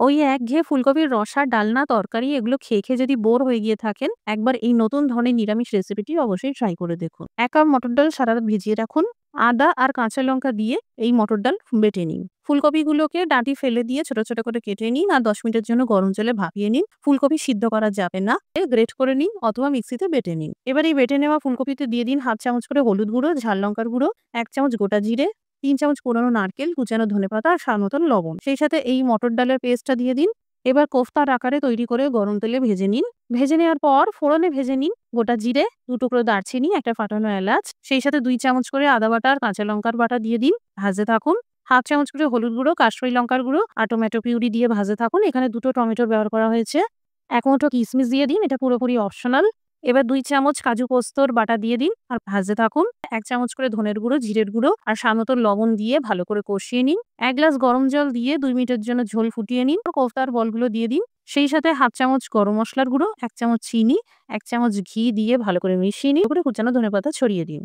ওই একঘেয়ে ফুলকপির রসা, ডালনা, তরকারি এগুলো খেয়ে যদি বোর হয়ে গিয়ে থাকেন, একবার এই নতুন ধরনের নিরামিষ রেসিপিটি অবশ্যই ট্রাই করে দেখুন। ১ কাপ মটর ডাল সারা রাত ভিজিয়ে রাখুন। আদা আর কাঁচা লঙ্কা দিয়ে এই মটর ডাল বেটে নিন। ফুলকপিগুলোকে ডাঁটি ফেলে দিয়ে ছোট, ছোট করে কেটে নিন আর ১০ মিনিটের জন্য গরম জলে ভাপিয়ে নিন। ফুলকপি সিদ্ধ করা যাবে না। গ্রেট করে নিন অথবা মিক্সিতে বেটে নিন। এবার এই বেটে নেওয়া ফুলকপিতে দিয়ে দিন ১/২ চামচ করে হলুদ গুঁড়ো, ঝাল লঙ্কার গুঁড়ো, ১ চামচ গোটা জিরে, ৩ চামচ কোরানো নারকেল, কুচানো ধনেপাতা আর স্বাদ মতন লবণ। সেই সাথে এই মটর ডালের পেস্টটা দিয়ে দিন। এবার কোফতার আকারে তৈরি করে গরম তেলে ভেজে নিন। ভেজে নেওয়ার পর ফোড়নে ভেজে নিন গোটা জিরে, ২ টুকরো দারচিনি, ১ টা ফাটানো এলাচ, সেই সাথে ২ চামচ করে আদা বাটা আর কাঁচা লঙ্কার বাটা দিয়ে দিন। ভাজতে থাকুন। ১/২ চামচ করে হলুদ গুঁড়ো, কাশ্মীরি লঙ্কার গুঁড়ো আর টমেটো পিউরি দিয়ে ভাজতে থাকুন। এখানে ২ টো টমেটোর ব্যবহার করা হয়েছে। ১ মুঠো কিশমিশ দিয়ে দিন। এটা পুরোপুরি অপশনাল। এবার ২ চামচ কাজু পোস্তর বাটা দিয়ে দিন আর ভাজতে থাকুন। ১ চামচ করে ধনের গুঁড়ো, জিরের গুঁড়ো আর স্বাদ মতো লবণ দিয়ে ভালো করে কষিয়ে নিন। ১ গ্লাস গরম জল দিয়ে ২ মিনিটের জন্য ঝোল ফুটিয়ে নিন। কোফতার বলগুলো দিয়ে দিন। সেই সাথে ১/২ চামচ গরম মসলার গুঁড়ো, ১ চামচ চিনি, ১ চামচ ঘি দিয়ে ভালো করে মিশিয়ে নিন। উপরে কুচানো ধনেপাতা ছড়িয়ে দিন।